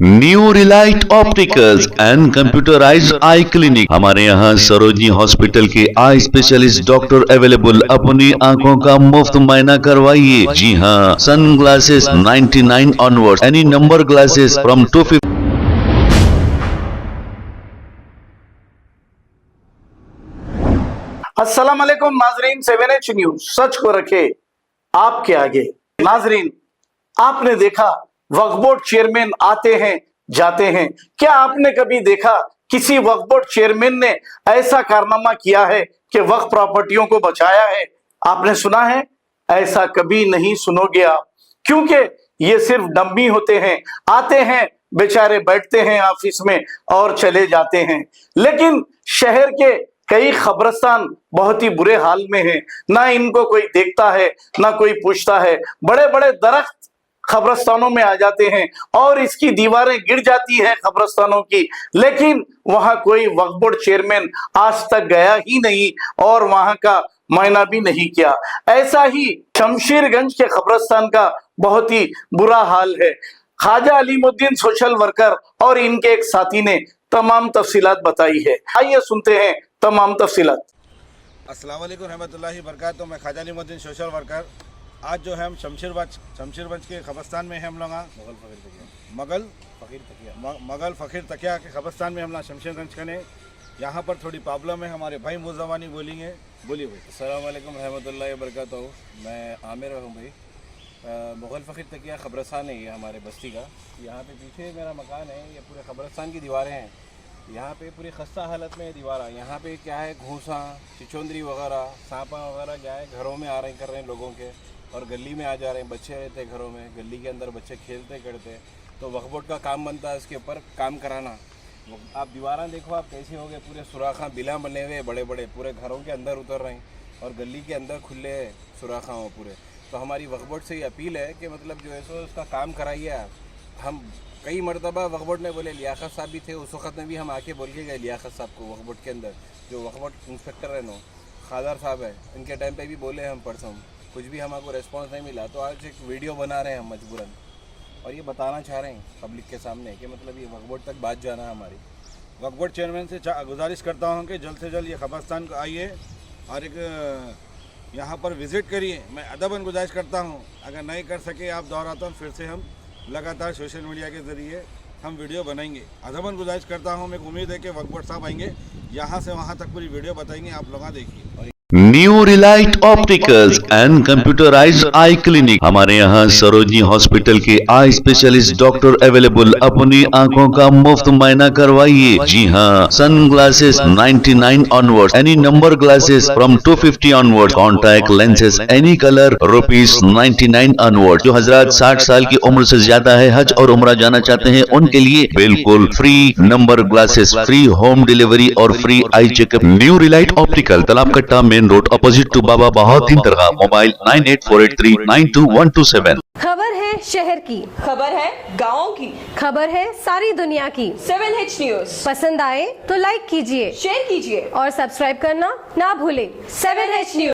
New Relight opticals and computerised I clinic. हमारे यहाँ Sarojini hospital के आई स्पेशलिस्ट डॉक्टर अवेलेबल। अपनी आंखों का मुफ्त मुआयना करवाइए। जी हाँ, sun glasses 99 onward, any number glasses from 250। अस्सलाम वालेकुम नाजरीन, 7H न्यूज सच को रखे आपके आगे। नाजरीन, आपने देखा वक्फ बोर्ड चेयरमैन आते हैं जाते हैं। क्या आपने कभी देखा किसी वक्फ बोर्ड चेयरमैन ने ऐसा कारनामा किया है कि वक्फ प्रॉपर्टियों को बचाया है? आपने सुना है? ऐसा कभी नहीं सुनोगे आप, क्योंकि ये सिर्फ डम्मी होते हैं, आते हैं बेचारे, बैठते हैं ऑफिस में और चले जाते हैं। लेकिन शहर के कई खबरस्तान बहुत ही बुरे हाल में हैं। ना इनको कोई देखता है, ना कोई पूछता है। बड़े बड़े दरख्त खबरस्तानों में आ जाते हैं और इसकी दीवारें गिर जाती है खबरस्तानों की, लेकिन वहां कोई वक्फ बोर्ड चेयरमैन आज तक गया ही नहीं और वहां का मुआयना भी नहीं किया। ऐसा ही शमशेरगंज के खबरस्तान का बहुत ही बुरा हाल है। ख्वाजा अलीमुद्दीन सोशल वर्कर और इनके एक साथी ने तमाम तफसीलात बताई है। आइए सुनते हैं तमाम तफसीलात। अस्सलाम वालेकुम रहमतुल्लाहि बरकातहू। मैं ख्वाजा अलीमुद्दीन सोशल वर्कर। आज जो है हम शमशेरगंज के खबरस्तान में हैं। हम लोग मगल फ़कीर तकिया के खबरस्तान में हम लोग शमशेरगंज का ने। यहाँ पर थोड़ी प्रॉब्लम है, हमारे भाई मुज़वानी बोलेंगे। बोलिए भाई। अस्सलाम वालेकुम रहमतुल्लाहि बरकातहू। मैं आमिर हूँ भाई। मुगल फ़कीर तकिया खबरस्तान है ये हमारे बस्ती का। यहाँ पे पीछे मेरा मकान है, ये पूरे खबरस्तान की दीवारें हैं। यहाँ पे पूरी खस्ता हालत में दीवार है। यहाँ पे क्या है, घूसा, चिचोंदरी वगैरह, सांपा वगैरह क्या है, घरों में आ रहे कर रहे हैं लोगों के, और गली में आ जा रहे हैं। बच्चे रहते घरों में, गली के अंदर बच्चे खेलते करते। तो वक्फ बोर्ड का काम बनता है इसके ऊपर काम कराना। आप दीवारें देखो आप कैसे हो गए, पूरे सुराखा बिला बने हुए बड़े बड़े, पूरे घरों के अंदर उतर रहे हैं और गली के अंदर खुले सुराखा हो पूरे। तो हमारी वक्फ बोर्ड से ये अपील है कि मतलब जो है सो उसका काम कराइए आप। हम कई मरतबा वक्फ बोर्ड ने बोले, लियाकत साहब भी थे उस वक्त में भी हम आके बोल के गए लियाकत साहब को, वक्फ बोर्ड के अंदर जो वक्फ बोर्ड इंस्पेक्टर है नो खादर साहब है, इनके टाइम पे भी बोले हम परसों, कुछ भी हमको रिस्पांस नहीं मिला। तो आज एक वीडियो बना रहे हैं हम मजबूरन, और ये बताना चाह रहे हैं पब्लिक के सामने कि मतलब ये वक्फ बोर्ड तक बात जाना है हमारी। वक्फ बोर्ड चेयरमैन से गुजारिश करता हूँ कि जल्द से जल्द ये खबरस्तान को आइए और एक यहाँ पर विज़िट करिए। मैं अदबन गुजारिश करता हूँ, अगर नहीं कर सके आप दोहराता हूँ, फिर से हम लगातार सोशल मीडिया के ज़रिए हम वीडियो बनाएंगे। अदबन गुजारिश करता हूँ। मेरे को उम्मीद है कि वक्फ बोर्ड साहब आएंगे, यहाँ से वहाँ तक पूरी वीडियो बताएंगे, आप लोग देखिए। New Relight opticals and computerised I clinic. हमारे यहाँ सरोजनी हॉस्पिटल के आई स्पेशलिस्ट डॉक्टर अवेलेबल। अपनी आंखों का मुफ्त मुआयना करवाइए। जी हाँ, sun glasses 99 onward, any number glasses from 250 onward, contact lenses any colour ₹99 onward. जो हजरात 60 साल की उम्र से ज्यादा है, हज और उम्रा जाना चाहते हैं, उनके लिए बिल्कुल free number glasses, free home delivery और free eye checkup. New relight optical, Talab Katta, main road, opposite to Baba Bahauddin Dargah. Mobile 9848392127। खबर है शहर की, खबर है गाँव की, खबर है सारी दुनिया की। 7H न्यूज पसंद आए तो लाइक कीजिए, शेयर कीजिए और सब्सक्राइब करना ना भूलें। 7H news.